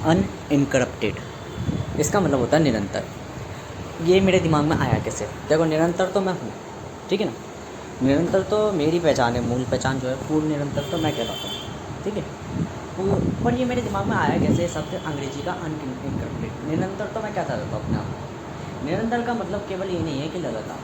अनइनकरप्टेड, इसका मतलब होता है निरंतर। ये मेरे दिमाग में आया कैसे? देखो, निरंतर तो मैं हूँ, ठीक है ना, निरंतर तो मेरी पहचान है, मूल पहचान जो है, पूर्ण निरंतर तो मैं कहलाता हूँ, ठीक है। पर ये मेरे दिमाग में आया कैसे शब्द अंग्रेजी का अनइनकरप्टेड? निरंतर तो मैं कहता रहता हूँ अपने आप को। निरंतर का मतलब केवल ये नहीं है कि लगातार,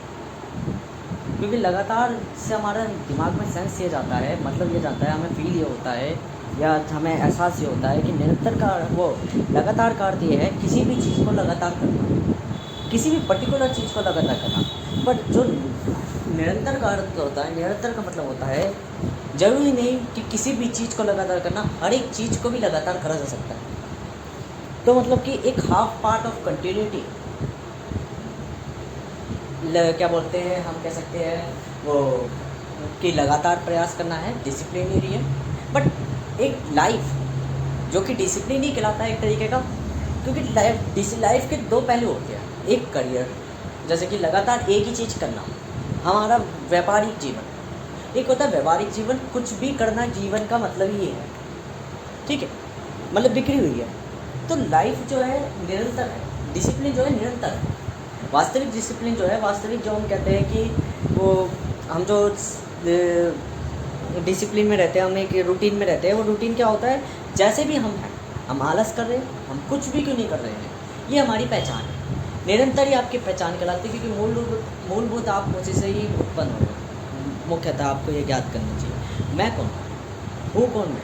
क्योंकि लगातार से हमारा दिमाग में सेंस ये जाता है, मतलब ये जाता है, हमें फील ये होता है या हमें एहसास ये होता है कि निरंतर का वो लगातार का अर्थ ये है किसी भी चीज़ को लगातार करना, किसी भी पर्टिकुलर चीज़ को लगातार करना। बट जो निरंतर का अर्थ होता है, निरंतर का मतलब होता है ज़रूरी नहीं कि किसी भी चीज़ को लगातार करना, हर एक चीज़ को भी लगातार करा जा सकता है। तो मतलब कि एक हाफ पार्ट ऑफ कंटिन्यूटी, क्या बोलते हैं, हम कह सकते हैं वो कि लगातार प्रयास करना है, डिसिप्लिनरी है। बट एक लाइफ जो कि डिसिप्लिन ही कहलाता है एक तरीके का, क्योंकि लाइफ के दो पहलू होते हैं। एक करियर, जैसे कि लगातार एक ही चीज़ करना, हमारा व्यापारिक जीवन। एक होता है व्यवहारिक जीवन, कुछ भी करना जीवन का मतलब ही ये है, ठीक है, मतलब बिखरी हुई है। तो लाइफ जो है निरंतर है, डिसिप्लिन जो है निरंतर है। वास्तविक डिसिप्लिन जो है, वास्तविक जो हम कहते हैं कि वो हम जो डिसिप्लिन में रहते हैं, हम एक रूटीन में रहते हैं, वो रूटीन क्या होता है, जैसे भी हम हैं, हम आलस कर रहे हैं, हम कुछ भी क्यों नहीं कर रहे हैं, ये हमारी पहचान है। निरंतर ही आपकी पहचान कहलाती है, क्योंकि मूलभूत आप उसी से ही उत्पन्न हो गए। मुख्यतः आपको ये ज्ञात करना चाहिए, मैं कौन हूँ, कौन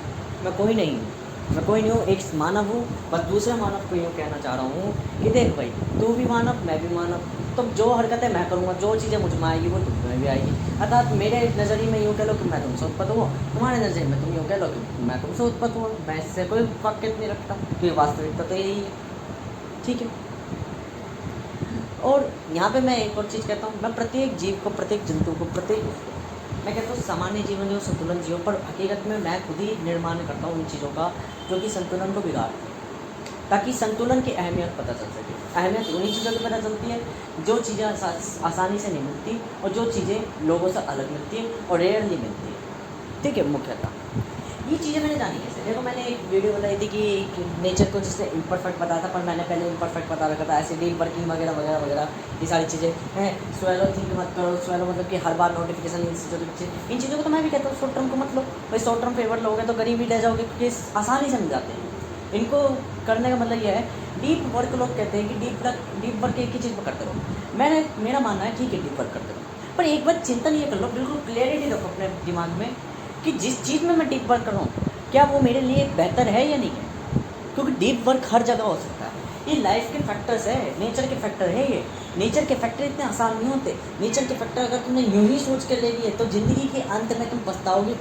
मैं कोई नहीं हूँ, मैं कोई नहीं हूँ, एक मानव हूँ। बस दूसरे मानव को यूँ कहना चाह रहा हूँ कि देख भाई, तू भी मानव, मैं भी मानव, तो जो हरकतें मैं करूँगा, जो चीज़ें मुझ में आएगी वो तुम में भी आएगी। अर्थात मेरे नज़रिए में यूँ कह लो कि मैं तुमसे उत्पन्न हुआ, तुम्हारे नज़रिए में तुम यूँ कह लो कि मैं तुमसे उत्पन्न हुआ। मैं इससे कोई वाक्य नहीं रखता, क्योंकि वास्तविकता तो यही है, ठीक है। और यहाँ पे मैं एक और चीज़ कहता हूँ, मैं प्रत्येक जीव को, प्रत्येक जंतु को, मैं कहता हूँ सामान्य जीवन जो संतुलन जीवन, पर हकीकत में मैं खुद ही निर्माण करता हूँ उन चीज़ों का जो कि संतुलन को बिगाड़ते हैं, ताकि संतुलन की अहमियत पता चल सके। अहमियत उन्हीं चीज़ों की पता चलती है जो चीज़ें आसानी से नहीं मिलती, और जो चीज़ें लोगों से अलग मिलती है और रेयरली मिलती है, ठीक है। मुख्यतः ये चीज़ें मैंने जानी कैसे? देखो, मैंने एक वीडियो बताई थी कि नेचर को जिसने इम्परफेक्ट बताया था, पर मैंने पहले इम्परफेक्ट बता रखा था, ऐसे डीप वर्किंग वगैरह वगैरह वगैरह, ये सारी चीज़ें हैं। स्वेलो थिंक मत करो, स्वेलो मतलब कि हर बार नोटिफिकेशन, इन चीज़ों को तो मैं भी कहता हूँ शॉर्ट टर्म को मत लो भाई। शॉर्ट टर्म फेवर लोगे तो गरीबी ले जाओगे, क्योंकि आसानी से मिल जाते हैं। इनको करने का मतलब यह है, डीप वर्क लोग कहते हैं कि डीप वर्क एक ही चीज़ पर करते रहो। मेरा मानना है ठीक है, डीप वर्क करते रहो, पर एक बार चिंतन ये कर लो, बिल्कुल क्लियरिटी रखो अपने दिमाग में कि जिस चीज़ में मैं डीप वर्क कर रहा हूँ, क्या वो मेरे लिए बेहतर है या नहीं है। क्योंकि डीप वर्क हर जगह हो सकता है। ये लाइफ के फैक्टर्स है, नेचर के फैक्टर है। ये नेचर के फैक्टर इतने आसान नहीं होते। नेचर के फैक्टर अगर तुमने यूं ही सोच के ले लिए तो ज़िंदगी के अंत में तुम पछताओगे।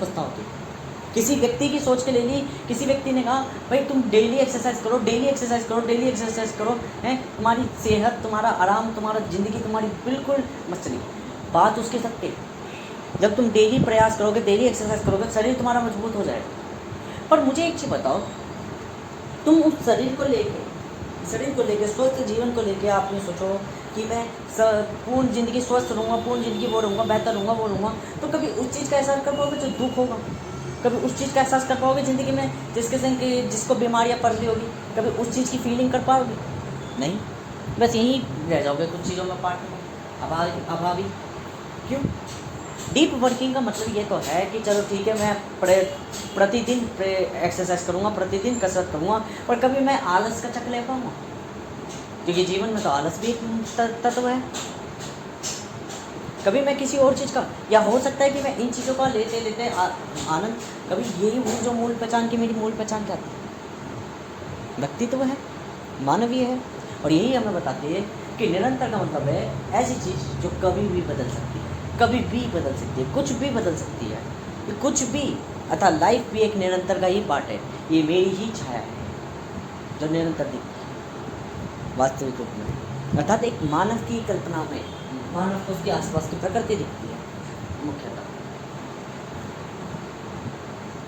किसी व्यक्ति की सोच के ले ली, किसी व्यक्ति ने कहा भाई तुम डेली एक्सरसाइज करो, डेली एक्सरसाइज करो, डेली एक्सरसाइज करो, हैं, तुम्हारी सेहत, तुम्हारा आराम, तुम्हारा ज़िंदगी तुम्हारी बिल्कुल मस्त चली। बात उसके साथ पे, जब तुम डेली प्रयास करोगे, डेली एक्सरसाइज करोगे, शरीर तुम्हारा मजबूत हो जाएगा। पर मुझे एक चीज़ बताओ, तुम उस शरीर को लेके स्वस्थ जीवन को लेके आपने सोचो कि मैं पूर्ण ज़िंदगी स्वस्थ रहूँगा, पूर्ण ज़िंदगी वो रहूँगा, बेहतर रहूँगा, वो रहूँगा, तो कभी उस चीज़ का एहसास कर पाओगे जो दुख होगा? कभी उस चीज़ का एहसास कर पाओगे ज़िंदगी में जिसको बीमारियाँ पड़ रही होगी? कभी उस चीज़ की फीलिंग कर पाओगे? नहीं, बस यहीं रह जाओगे कुछ चीज़ों में पार्ट में अभावी। क्यों? डीप वर्किंग का मतलब ये तो है कि चलो ठीक है, मैं प्रतिदिन एक्सरसाइज करूँगा, प्रतिदिन कसरत करूँगा, पर कभी मैं आलस का चक ले पाऊँगा? क्योंकि जीवन में तो आलस भी एक तत्व है। कभी मैं किसी और चीज़ का, या हो सकता है कि मैं इन चीज़ों का लेते लेते आनंद, कभी यही वो जो मूल पहचान की मेरी मूल पहचान क्या थी, व्यक्तित्व है, मानवीय है। और यही हमें बताती है कि निरंतर का मतलब है ऐसी चीज़ जो कभी भी बदल सकती है, कभी भी बदल सकती है, कुछ भी बदल सकती है, कुछ भी। अर्थात लाइफ भी एक निरंतर का ही पार्ट है। ये मेरी ही छाया है जो निरंतर दिखती है वास्तविक रूप में। अर्थात एक मानव की कल्पना में मानव को उसके आसपास की प्रकृति दिखती है मुख्यतः।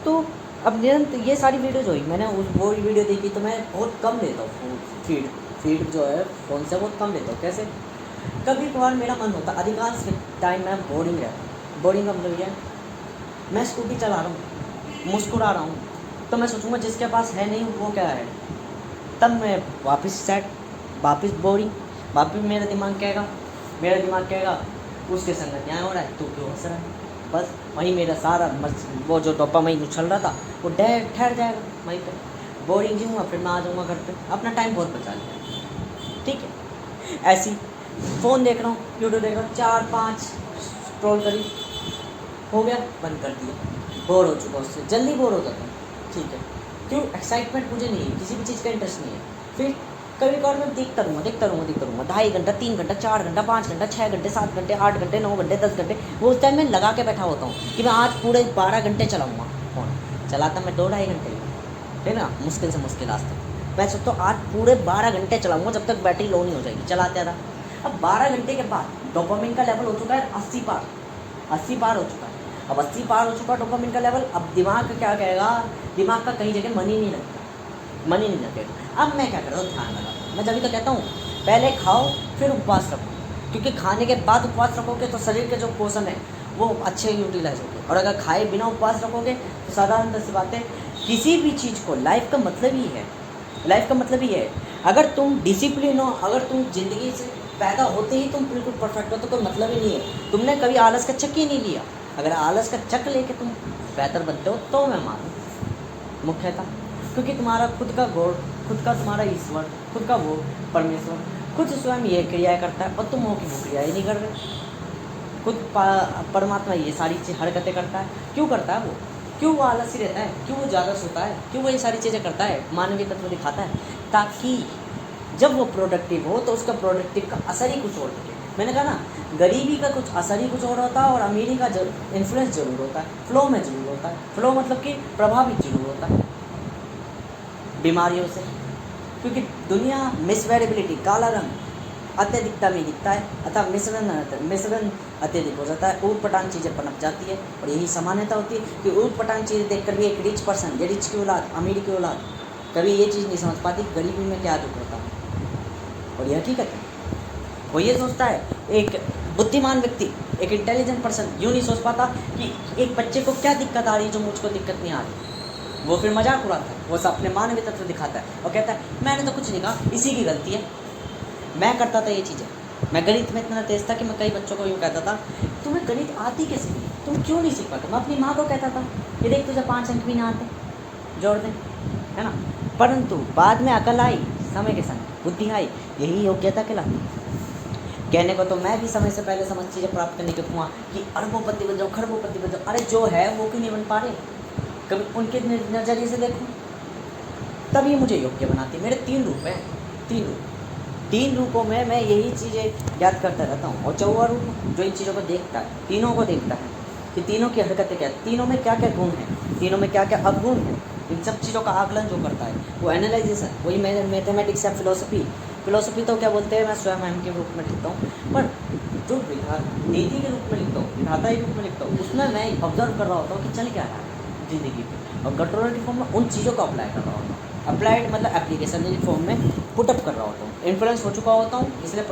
तो अब निरंतर ये सारी वीडियोज हुई, मैंने वो वीडियो देखी, तो मैं बहुत कम लेता हूँ फीड जो है फ़ोन से बहुत कम लेता हूँ। कैसे? कभी कभार मेरा मन होता, अधिकांश टाइम मैं बोरिंग रहता। बोरिंग का मतलब ये है, मैं स्कूटी चला रहा हूँ, मुस्कुरा रहा हूँ, तो मैं सोचूंगा जिसके पास है नहीं वो क्या है, तब मैं वापस सेट, वापस बोरिंग, वापस मेरा दिमाग कहेगा उसके संग न्याय हो रहा है, तू क्यों हंस रहा है। बस वहीं मेरा सारा वो जो डोपामाइन उछल रहा था वो ठहर जाएगा वहीं पे, बोरिंग जीऊँगा, फिर मैं आ जाऊँगा घर पे, अपना टाइम बहुत बचा लिया। ठीक है, ऐसी फ़ोन देख रहा हूँ, यूट्यूब देख रहा हूँ, 4-5 स्क्रॉल करी, हो गया, बंद कर दिया, बोर हो चुका उससे, जल्दी बोर हो जाता हूँ। ठीक है, क्यों? एक्साइटमेंट मुझे नहीं है, किसी भी चीज़ का इंटरेस्ट नहीं है। फिर कभी कभार मैं देखता रहूँगा 2.5 घंटा, 3 घंटा, 4 घंटा, 5 घंटा, 6 घंटे, 7 घंटे, 8 घंटे, 9 घंटे, 10 घंटे, वो उस टाइम में लगा के बैठा होता हूँ कि मैं आज पूरे 12 घंटे चलाऊँगा फ़ोन। चलाता मैं 2-2.5 घंटे, है ना, मुश्किल से मुश्किल आज तक। मैं सोचता हूँ आज पूरे 12 घंटे चलाऊँगा जब तक बैटरी लो नहीं हो जाएगी, चलाते रहा। अब 12 घंटे के बाद डोपामिन का लेवल हो चुका है 80 पार हो चुका है। अब 80 पार हो चुका डोपामिन का लेवल। अब दिमाग का क्या कहेगा, दिमाग का कहीं जगह मन ही नहीं लगेगा। अब मैं क्या कर रहा हूँ, ध्यान लगाता हूँ। मैं जब तो कहता हूँ पहले खाओ फिर उपवास रखो, क्योंकि खाने के बाद उपवास रखोगे तो शरीर के जो पोषण है वो अच्छे यूटिलाइज होंगे, और अगर खाए बिना उपवास रखोगे तो साधारण सी बात है, किसी भी चीज़ को लाइफ का मतलब ही है, अगर तुम डिसिप्लिन हो, अगर तुम ज़िंदगी से पैदा होते ही तुम बिल्कुल परफेक्ट हो तो कोई मतलब ही नहीं है। तुमने कभी आलस का चक ही नहीं लिया, अगर आलस का चक लेके तुम बेहतर बनते हो तो मैं मानूँ मुख्यतः, क्योंकि तुम्हारा खुद का गॉड, खुद का तुम्हारा ईश्वर, खुद का वो परमेश्वर खुद स्वयं ये क्रियाएँ करता है और तुम हो कि वो क्रिया ही नहीं कर रहे। खुद परमात्मा ये सारी हरकतें करता है। क्यों करता है वो? क्यों वो आलसी रहता है? क्यों वो ज़्यादा सोता है? क्यों वो ये सारी चीज़ें करता है? मानवीय तत्व दिखाता है ताकि जब वो प्रोडक्टिव हो तो उसका प्रोडक्टिव का असर ही कुछ और दिखे। मैंने कहा ना, गरीबी का कुछ असर ही कुछ और होता है और अमीरी का इन्फ्लुएंस जरूर होता है, फ्लो में जरूर होता है। फ्लो मतलब कि प्रभावित जरूर होता है बीमारियों से, क्योंकि दुनिया मिसवेरेबिलिटी, काला रंग अत्यधिकता में दिखता है, अतः मिश्रण अत्यधिक हो जाता है, ऊट पटांग चीज़ें पनप जाती है। और यही सामान्यता होती है कि ऊट पटांग चीज़ें देखकर भी एक रिच पर्सन, या रिच की औलाद, अमीर की औलाद कभी ये चीज़ नहीं समझ पाती गरीबी में क्या दुख होता है। और ये हकीकत है, वो ये सोचता है, एक बुद्धिमान व्यक्ति, एक इंटेलिजेंट पर्सन यूँ नहीं सोच पाता कि एक बच्चे को क्या दिक्कत आ रही है जो मुझको दिक्कत नहीं आ रही। वो फिर मजाक उड़ाता है, वो सब अपने मानवीय तत्व दिखाता है और कहता है मैंने तो कुछ नहीं कहा, इसी की गलती है, मैं करता था ये चीज़ें। मैं गणित में इतना तेज़ था कि मैं कई बच्चों को यूँ कहता था तुम्हें गणित आती कैसे नहीं, तुम क्यों नहीं सीख पाते। मैं अपनी माँ को कहता था ये देख तुझे 5 अंक भी ना आते, जोड़ दें, है ना। परंतु बाद में अकल आई, समय के संग बुद्धि आई, यही योग्यता कहलाती है। कहने को तो मैं भी समय से पहले समझ चीज़ें प्राप्त करने के हुआ कि अरबोपति बन जाओ, खरबोपति बन जाओ। अरे जो है वो क्यों नहीं बन पा रहे, कभी उनके नज़रिए से देखो, तब ये मुझे योग्य बनाती है। मेरे 3 रूप हैं, 3 रूपों में मैं यही चीज़ें याद करता रहता हूँ। और 4वां रूप जो इन चीज़ों को देखता है, तीनों को देखता है कि तीनों की हरकतें क्या, तीनों में क्या क्या गुण हैं, तीनों में क्या क्या अवगुण हैं, इन सब चीज़ों का आकलन जो करता है वो एनालिसिस है। वही मैथमेटिक्स या फिलोसफी तो क्या बोलते हैं, मैं स्वयं के रूप में लिखता हूँ, पर जो नीति के रूप में लिखता हूँ, विधाता के रूप में लिखता हूँ, उसमें मैं ऑब्जर्व कर रहा होता हूँ कि चल क्या रहा है ज़िंदगी में, और कंट्रोलर की फॉर्म में उन चीज़ों को अप्लाई कर रहा होता हूँ। अप्लाइड मतलब एप्लीकेशन फॉर्म में पुटअप कर रहा होता हूँ, इन्फ्लुएंस हो चुका होता हूँ, इसलिए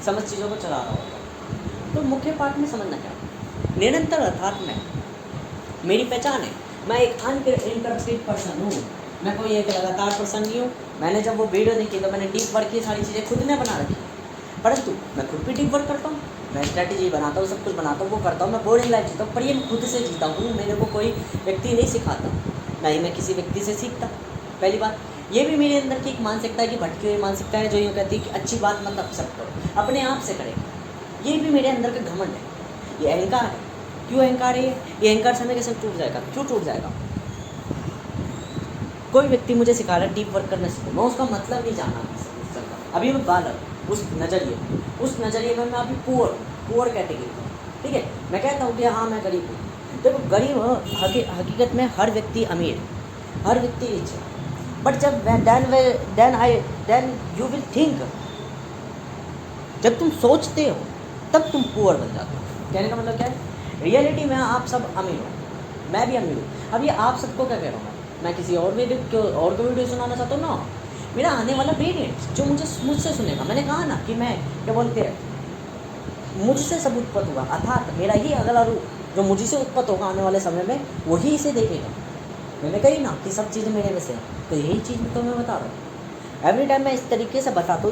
समझ चीज़ों को चला रहा होता हूँ। तो मुख्य पाठ में समझना क्या, निरंतर अर्थात में मेरी पहचान है, मैं एक अनइंटरप्टेड पर्सन हूँ, मैं कोई एक लगातार पर्सन नहीं हूँ। मैंने जब वो वीडियो देखी तो मैंने डीप वर्क की सारी चीज़ें खुद ने बना रखी, परंतु मैं खुद भी डीप वर्क करता हूँ, मैं स्ट्रैटेजी बनाता हूँ, सब कुछ बनाता हूँ, वो करता हूँ, मैं बोरिंग लाइफ जीता हूँ, पर ये मैं खुद से जीता हूँ, मेरे को कोई व्यक्ति नहीं सिखाता, ना ही मैं किसी व्यक्ति से सीखता। पहली बात ये भी मेरे अंदर की एक मानसिकता है कि भटकी हुई मानसिकता है, जो यूँ कहती है कि अच्छी बात मत एक्सेप्ट करो, अपने आप से करेगा। ये भी मेरे अंदर का घमंड है, ये अहंकार है। क्यों अहंकार है ये अहंकार समय के साथ टूट जाएगा। क्यों टूट जाएगा? कोई व्यक्ति मुझे सिखा रहा है डीप वर्क करने से, मैं उसका मतलब नहीं जाना सकता। अभी मैं बालक, उस नज़रिए में मैं अभी पुअर कैटेगरी हूँ, ठीक है। मैं कहता हूँ कि हाँ मैं गरीब हूँ। देखो गरीब हकीकत में हर व्यक्ति अमीर, हर व्यक्ति रिच है, बट जब देन यू विल थिंक, जब तुम सोचते हो तब तुम पुअर बन जाते हो। कहने का मतलब क्या है, रियलिटी में आप सब अमीर हो, मैं भी अमीर हूँ। अब ये आप सबको क्या कह रहा हूँ मैं किसी और को वीडियो सुनाना चाहता हूँ ना, मेरा आने वाला वेरिएंट जो मुझसे सुनेगा, मैंने कहा ना कि मैं क्या बोलते हैं मुझसे सब उत्पन्न हुआ, अर्थात मेरा ही अगला रूप जो मुझसे उत्पन्न होगा आने वाले समय में वही इसे देखेगा। मैंने कही ना कि सब चीज़ें मेरे में से हैं, तो यही चीज़ तो मैं बता रहा हूँ। एवरी टाइम मैं इस तरीके से बताता हूँ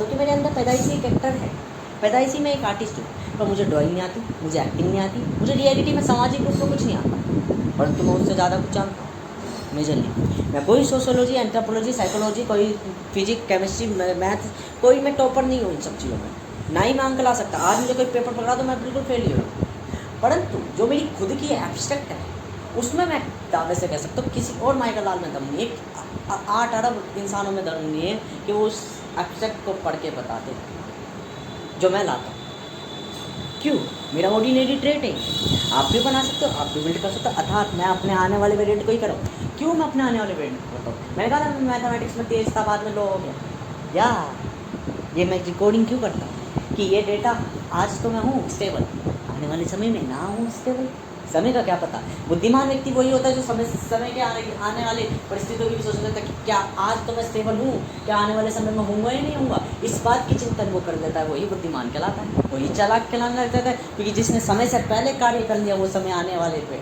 कि मेरे अंदर पैदाइशी एक एक्टर है, पैदाइशी में एक आर्टिस्ट हूँ, पर मुझे ड्राइंग नहीं आती, मुझे एक्टिंग नहीं आती, मुझे रियलिटी में सामाजिक रूप से कुछ नहीं आता, परंतु मैं उससे ज़्यादा कुछ जानता हूँ मेजरली। मैं कोई सोशोलॉजी, एंथ्रोपोलॉजी, साइकोलॉजी, कोई फिजिक्स, केमिस्ट्री, मैथ, कोई मैं टॉपर नहीं हूँ इन सब चीज़ों में, ना ही मैं अंक ला सकता। आज मुझे कोई पेपर पकड़ा तो मैं बिल्कुल फेल ही हूँ, परंतु जो मेरी खुद की एब्स्ट्रैक्ट है उसमें मैं दावे से कह सकता हूँ किसी और माई का लाल में दम नहीं है, 8 अरब इंसानों में दम नहीं है कि वो उस एब्स्ट्रैक्ट को पढ़ के बताते जो मैं लाता हूँ। क्यों? मेरा ऑर्डिनरी ट्रेट है, आप भी बना सकते हो, आप भी बिल्ड कर सकते हो। अर्थात मैं अपने आने वाले वेरिएंट को ही करूँ। क्यों मैं अपने आने वाले वेरिएंट को करता हूँ? मैंने कहा ना मैथमेटिक्स में तेज था, बाद में लो हो गया, या ये मैं रिकॉर्डिंग क्यों करता हूँ कि ये डेटा आज तो मैं हूँ स्टेबल, आने वाले समय में ना हूँ स्टेबल। समय का क्या पता। बुद्धिमान व्यक्ति वही होता है जो समय के आने वाले परिस्थितियों की भी सोच लेता है कि क्या आज तो मैं स्टेबल हूँ, क्या आने वाले समय में होऊंगा या नहीं होऊंगा, इस बात की चिंतन वो कर लेता है, वही बुद्धिमान कहलाता है, वही चालाक कहलाने लगता है। क्योंकि जिसने समय से पहले कार्य कर लिया वो समय आने वाले पे,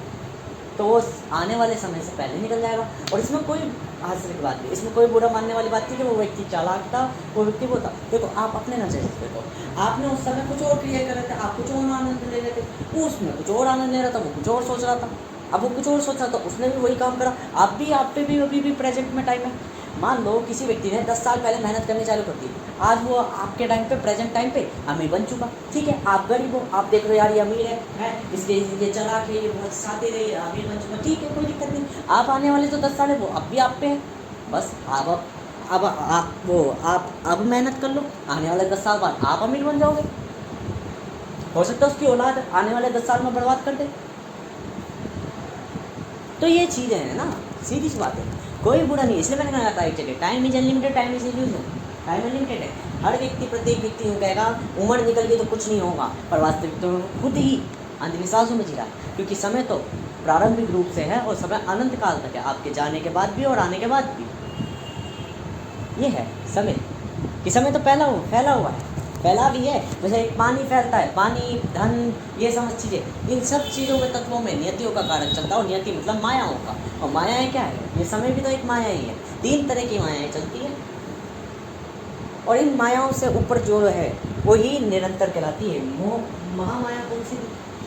तो वो आने वाले समय से पहले निकल जाएगा। और इसमें कोई हास्य की बात नहीं, इसमें कोई बुरा मानने वाली बात नहीं कि वो व्यक्ति चालाक था, वो व्यक्ति वो था। देखो आप अपने नजरिए से देखो, आपने उस समय कुछ और क्रिया कर रहे थे, आप कुछ और आनंद ले रहे थे, वो उसमें कुछ और आनंद ले रहा था, वो कुछ और सोच रहा था, अब वो कुछ और सोच रहा था, उसने भी वही काम करा। आप पे भी अभी भी प्रेजेंट में टाइम है। मान लो किसी व्यक्ति ने 10 साल पहले मेहनत करनी चालू कर दी, आज वो आपके टाइम पे, प्रेजेंट टाइम पे अमीर बन चुका। ठीक है, आप गरीब हो, आप देख रहे हो यार ये अमीर है इसके ये चालाक है, ये बहुत सादे रहे, अमीर बन चुका, ठीक है कोई दिक्कत नहीं। आप आने वाले जो 10 साल है वो अब भी आप पे है, बस अब मेहनत कर लो, आने वाले 10 साल बाद आप अमीर बन जाओगे। हो सकता है उसकी औलाद आने वाले 10 साल में बर्बाद कर दे। तो ये चीज़ें हैं ना, सीधी सी बात है, कोई बुरा नहीं। इसलिए मैंने कहा था एक जगह, time is unlimited, time is illusion, time unlimited है। हर व्यक्ति, प्रत्येक व्यक्ति यूँ कहेगा उम्र निकल गई तो कुछ नहीं होगा, पर वास्तविक तो खुद ही अंधविश्वासों में जी रहा है। क्योंकि समय तो प्रारंभिक रूप से है और समय अनंत काल तक है, आपके जाने के बाद भी और आने के बाद भी। ये है समय कि समय तो फैला हुआ है, फैला भी है। जैसे एक पानी फैलता है, पानी, धन, ये समझ चीज़ें, इन सब चीज़ों में, तत्वों में नियतियों का कारक चलता है। और नियति मतलब मायाओं का, और मायाएं क्या है? ये समय भी तो एक माया ही है। 3 तरह की मायाएं चलती है, और इन मायाओं से ऊपर जो है वो ही निरंतर कहलाती है। महामाया कौन सी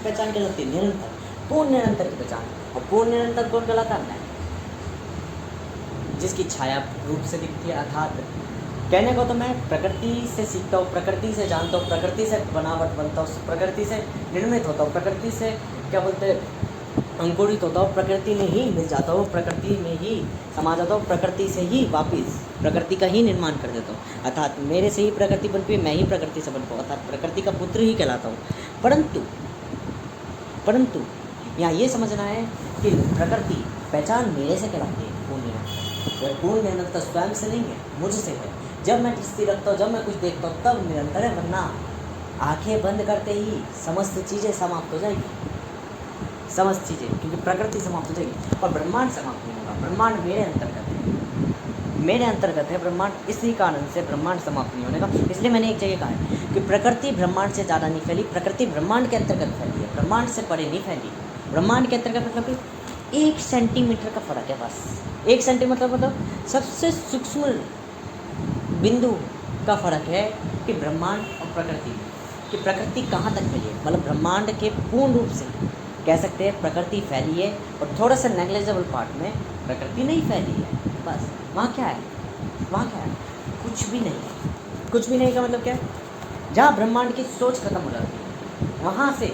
पहचान कहलाती है? निरंतर, पूर्ण निरंतर की पहचान। और पूर्ण निरंतर कौन कहलाता है? जिसकी छाया रूप से दिखती है। अर्थात कहने को तो मैं प्रकृति से सीखता हूँ, प्रकृति से जानता हूँ, प्रकृति से बनावट बनता हूँ, प्रकृति से निर्मित होता हूँ, प्रकृति से क्या बोलते हैं अंकुरित होता हूँ, प्रकृति में ही मिल जाता हूँ, प्रकृति में ही समा जाता हूँ, प्रकृति से ही वापस प्रकृति का ही निर्माण कर देता हूँ। अर्थात मेरे से ही प्रकृति बनती है, मैं ही प्रकृति से बनता हूँ, अर्थात प्रकृति का पुत्र ही कहलाता हूँ। परंतु यहाँ ये समझना है कि प्रकृति पहचान मेरे से कहलाती है, पूर्ण निरंतर स्वयं से नहीं है, मुझसे है। जब मैं दृष्टि रखता हूँ, जब मैं कुछ देखता हूँ, तब निरंतर है, वरना आंखें बंद करते ही समस्त चीज़ें समाप्त हो जाएगी, समस्त चीज़ें, क्योंकि प्रकृति समाप्त हो जाएगी और ब्रह्मांड समाप्त नहीं होगा। ब्रह्मांड मेरे अंतर्गत है ब्रह्मांड, इसी कारण से ब्रह्मांड समाप्त नहीं होने का। इसलिए मैंने एक जगह कहा है कि प्रकृति ब्रह्मांड से ज़्यादा नहीं फैली, प्रकृति ब्रह्मांड के अंतर्गत फैली है, ब्रह्मांड से परे नहीं फैली। ब्रह्मांड के अंतर्गत मतलब 1 सेंटीमीटर का फर्क है, बस 1 सेंटीमीटर मतलब सबसे सूक्ष्म बिंदु का फर्क है कि ब्रह्मांड और प्रकृति, कि प्रकृति कहाँ तक फैली है। मतलब ब्रह्मांड के पूर्ण रूप से कह सकते हैं प्रकृति फैली है, और थोड़ा सा नेग्लिजिबल पार्ट में प्रकृति नहीं फैली है। बस वहाँ क्या है? कुछ भी नहीं है। कुछ भी नहीं का मतलब क्या है? जहाँ ब्रह्मांड की सोच खत्म हो जाती है, वहाँ से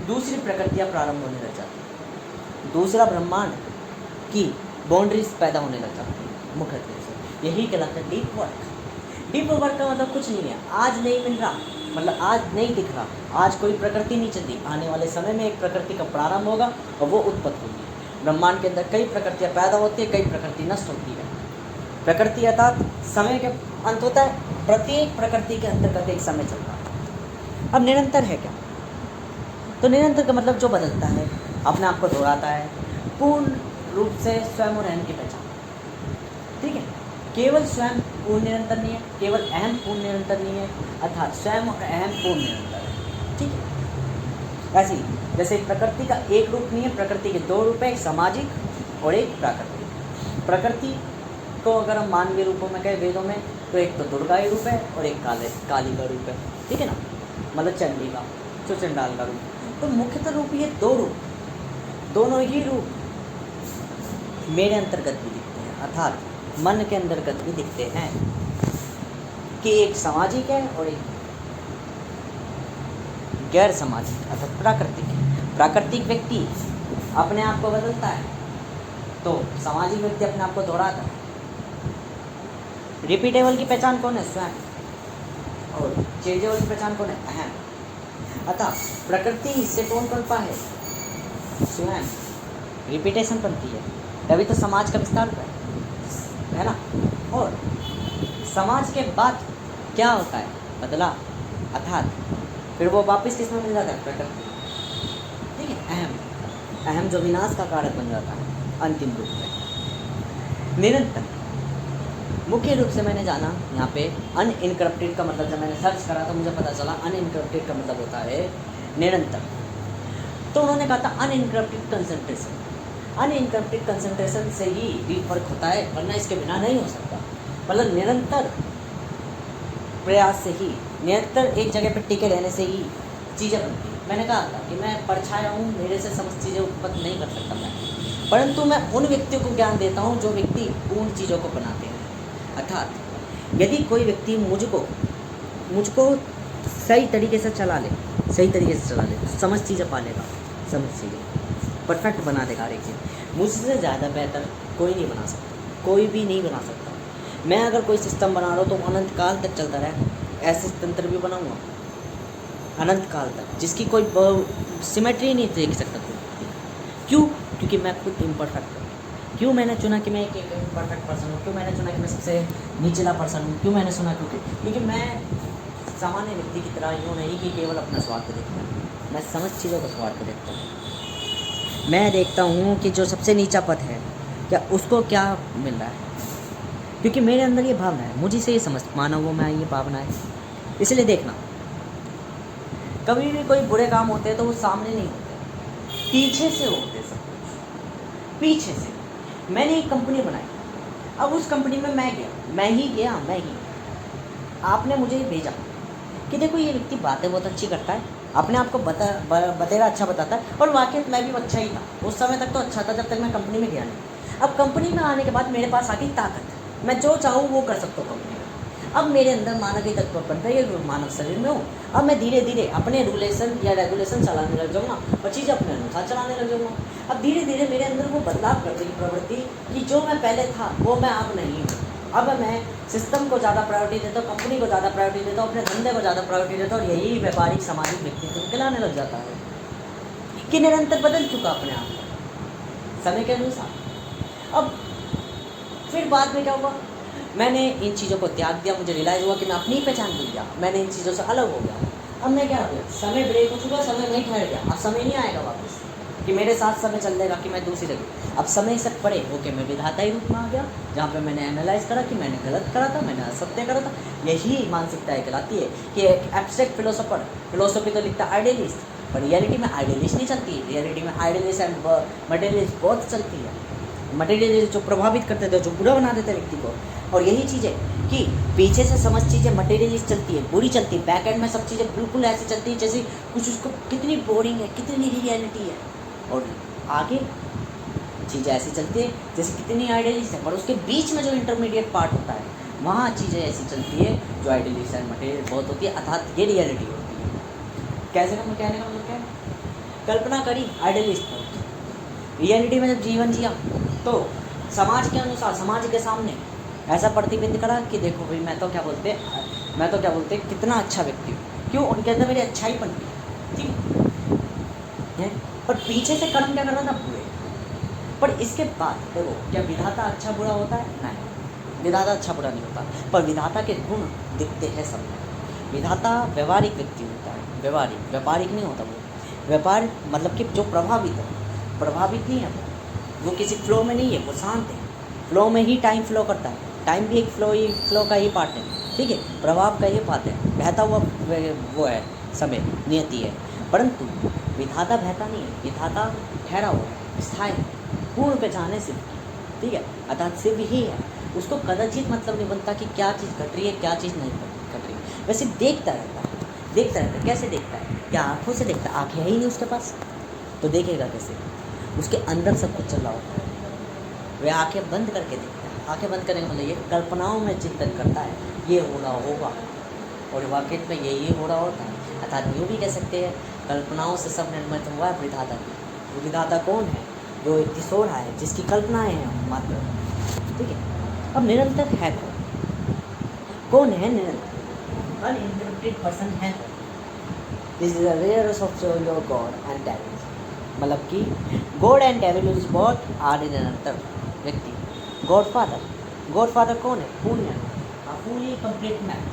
दूसरी प्रकृतियाँ प्रारंभ होने लग जाती है, दूसरा ब्रह्मांड की बाउंड्रीज पैदा होने लग जाती है मुख्य रूप से। यही कहलाता है डीप वर्क। डीप वर्क का मतलब कुछ नहीं है, आज नहीं मिल रहा, मतलब आज नहीं दिख रहा, आज कोई प्रकृति नहीं चलती, आने वाले समय में एक प्रकृति का प्रारंभ होगा और वो उत्पत्ति होगी। ब्रह्मांड के अंदर कई प्रकृतियाँ पैदा होती है, कई प्रकृति नष्ट होती है। प्रकृति अर्थात समय के अंत होता है, प्रत्येक प्रकृति के अंतर्गत एक समय चलता है। अब निरंतर है क्या? तो निरंतर का मतलब जो बदलता है, अपने आप को दोहराता है, पूर्ण रूप से स्वयं और अहम की पहचान। ठीक है, केवल स्वयं पूर्ण निरंतर नहीं है, केवल अहम पूर्ण निरंतर नहीं है, अर्थात स्वयं और अहम पूर्ण निरंतर है। ठीक है, ऐसे ही जैसे प्रकृति का एक रूप नहीं है, प्रकृति के 2 रूप है, एक सामाजिक और एक प्राकृतिक। प्रकृति को अगर हम मानवीय रूपों में कहें वेदों में, तो एक तो दुर्गा ही रूप है और एक काली का रूप है, ठीक है ना, मतलब चंडी का, जो चंडाल का रूप। तो मुख्यतः रूप ये दो रूप, दोनों ही रूप मेरे अंतर्गत भी दिखते हैं, अर्थात मन के अंतर्गत भी दिखते हैं, कि एक सामाजिक है और एक गैर सामाजिक अर्थात प्राकृतिक है। प्राकृतिक व्यक्ति अपने आप को बदलता है, तो सामाजिक व्यक्ति अपने आप को दोहराता है। रिपीटेबल की पहचान कौन है? स्वयं। और चेंजेबल की पहचान कौन है? अहम। अतः प्रकृति से कौन बनता है? स्वयं। रिपीटेशन बनती है, तभी तो समाज का विस्तार होता है ना। और समाज के बाद क्या होता है? बदला, अर्थात फिर वो वापस किसमें मिल जाता है? प्रकृति, ठीक है। अहम, अहम जो विनाश का कारक बन जाता है अंतिम रूप में। निरंतर मुख्य रूप से मैंने जाना यहाँ पे अनइनकरप्टेड का मतलब, जब मैंने सर्च करा तो मुझे पता चला अनइनकरप्टेड का मतलब होता है निरंतर। तो उन्होंने कहा था अनइनकरप्टेड कंसंट्रेशन। अनइनकरप्टेड कंसंट्रेशन से ही डीप वर्क होता है, वरना इसके बिना नहीं हो सकता। मतलब निरंतर प्रयास से ही, निरंतर एक जगह पर टिके रहने से ही चीज़ें बनती हैं। मैंने कहा था कि मैं परछाया हूँ, मेरे से समस्त चीज़ें उत्पन्न नहीं कर सकता मैं, परंतु मैं उन व्यक्तियों को ज्ञान देता हूँ जो व्यक्ति पूर्ण चीज़ों को बनाते हैं। अर्थात यदि कोई व्यक्ति मुझको सही तरीके से चला ले, सही तरीके से चला ले, तो समझ चीज़ें पालेगा, समझ चीज़ें परफेक्ट बना देगा हर एक चीज़। मुझसे ज़्यादा बेहतर कोई नहीं बना सकता, कोई भी नहीं बना सकता। मैं अगर कोई सिस्टम बना रहा हूँ तो अनंत काल तक चलता रहे, ऐसे तंत्र भी बनाऊँगा अनंत काल तक, जिसकी कोई सिमेट्री नहीं देख सकता कोई। क्यों? क्योंकि मैं खुद इम्परफेक्ट हूँ। क्यों मैंने चुना कि मैं एक इम्परफेक्ट पर्सन हूँ? क्यों मैंने चुना कि मैं सबसे निचला पर्सन हूँ? क्यों मैंने सुना? क्योंकि मैं सामान्य व्यक्ति की तरह यूँ नहीं कि केवल अपना स्वार्थ देखता हूँ, मैं समझ चीज़ों का स्वार्थ देखता हूँ। मैं देखता हूँ कि जो सबसे नीचा पद है, क्या उसको क्या मिल रहा है, क्योंकि मेरे अंदर ये भावना है, मुझे से ये समझ मानवों में ये भावना है। इसलिए देखना, कभी भी कोई बुरे काम होते हैं तो वो सामने नहीं होते, पीछे से होते, सब कुछ पीछे से। मैंने एक कंपनी बनाई, अब उस कंपनी में मैं गया, मैं ही आपने मुझे भेजा कि देखो ये व्यक्ति बातें बहुत अच्छी करता है, अपने आप को बतेरा अच्छा बताता है, और वाकई मैं भी अच्छा ही था उस समय तक, तो अच्छा था जब तक मैं कंपनी में गया नहीं। अब कंपनी में आने के बाद मेरे पास आ गई ताकत, मैं जो चाहूँ वो कर सकता हूँ कंपनी में। अब मेरे अंदर मानव तत्व बन रही है, मानव शरीर में हूँ। अब मैं धीरे धीरे अपने रूलेशन या रेगुलेशन चलाने लग जाऊँगा और चीज़ें अपने अनुसार चलाने लग जाऊँगा। अब धीरे धीरे मेरे अंदर वो बदलाव कर देगी प्रवृत्ति कि जो मैं पहले था वो मैं अब नहीं हूँ। अब मैं सिस्टम को ज़्यादा प्रायोरिटी देता हूँ, कंपनी को ज़्यादा प्रायोरिटी देता हूँ, अपने धंधे को ज़्यादा प्रायोरिटी देता हूँ, और यही व्यापारिक सामाजिक व्यक्तित्व कहलाने लग जाता है कि निरंतर बदल चुका अपने आप को समय के अनुसार। अब फिर बाद में क्या हुआ? मैंने इन चीज़ों को त्याग दिया, मुझे रियलाइज़ हुआ कि मैं अपनी पहचान भूल गया, मैंने इन चीज़ों से अलग हो गया। अब मैं क्या हो गया? समय ब्रेक हो चुका, समय नहीं ठहर गया, अब समय नहीं आएगा वापस कि मेरे साथ समय चल देगा कि मैं दूसरी जगह। अब समय से परे होके मैं विधाता ही रूप में आ गया, जहाँ पे मैंने एनालाइज करा कि मैंने गलत करा था, मैंने असत्य करा था। यही मानसिकता कहलाती है कि एक एब्स्ट्रैक्ट फिलोसोफर, फिलोसफी तो लिखता आइडियलिस्ट, पर रियलिटी में आइडियलिस्ट नहीं चलती। रियलिटी में आइडियलिस्ट एंड मटेरियलिस्ट बहुत चलती है। मटेरियलिस्ट जो प्रभावित करते थे, जो बुरा बना देते व्यक्ति को। और यही चीज़ है कि पीछे से समझ चीज़ें मटेरियलिस्ट चलती है, बुरी चलती है, बैक एंड में सब चीज़ें बिल्कुल ऐसी चलती है जैसे कुछ उसको कितनी बोरिंग है, कितनी रियलिटी है, और आगे चीज़ें ऐसी चलती है जैसे कितनी आइडियलिस्ट है, पर उसके बीच में जो इंटरमीडिएट पार्ट होता है वहाँ चीज़ें ऐसी चलती है जो आइडियलिस्ट एंड मटेरियल बहुत होती है, अर्थात ये रियलिटी होती है। कैसे कहने का मतलब क्या है? कल्पना करी आइडियलिस्ट पर, रियलिटी में जब जीवन जिया तो समाज के अनुसार, समाज के सामने ऐसा प्रतिबिंब करा कि देखो भाई मैं तो क्या बोलते कितना अच्छा व्यक्ति हूँ। क्यों? उनके अंदर मेरी अच्छाई बनती है, ठीक है। पर पीछे से कर्म क्या कर रहा था? बुरे। पर इसके बाद देखो, क्या विधाता अच्छा बुरा होता है? नहीं, विधाता अच्छा बुरा नहीं होता, पर विधाता के गुण दिखते हैं सब में। विधाता व्यवहारिक व्यक्ति होता है, व्यापारिक नहीं होता। वो व्यापार मतलब कि जो प्रभावित नहीं है, वो किसी फ्लो में नहीं है, वो शांत है। फ्लो में ही टाइम फ्लो करता है, टाइम भी एक फ्लो का ही पार्ट है, ठीक है, प्रभाव का ही पार्ट है। बहता हुआ वो है, समय नियति है, परंतु विधाता बहता नहीं है, विधाता ठहरा हुआ है, स्थायी, पूर्ण पहचान है शिव की, ठीक है, अर्थात शिव ही है। उसको कदाचित मतलब नहीं बनता कि क्या चीज़ घट रही है, क्या चीज़ नहीं घट रही। वैसे देखता रहता है। कैसे देखता है? क्या आँखों से देखता है? आँखें है ही नहीं उसके पास, तो देखेगा कैसे? उसके अंदर सब कुछ चल रहा होता है। वह आँखें बंद करके देखता है। आँखें बंद करने का मतलब ये कल्पनाओं में चिंतन करता है, ये हो रहा होगा और वाकई में ये हो रहा होता है। अर्थात यूँ भी कह सकते हैं, कल्पनाओं से सब निर्मित हुआ है विधाता की। विधाता कौन है? जो एक सो रहा है, जिसकी कल्पनाएं हैं मात्र। ठीक है, अब निरंतर है कौन है? निरंतर अनइंटरप्टेड पर्सन है। This is a rareness of your God and devil. मतलब कि God and devil is both are निरंतर व्यक्ति। गॉड फादर कौन है? Fully complete man.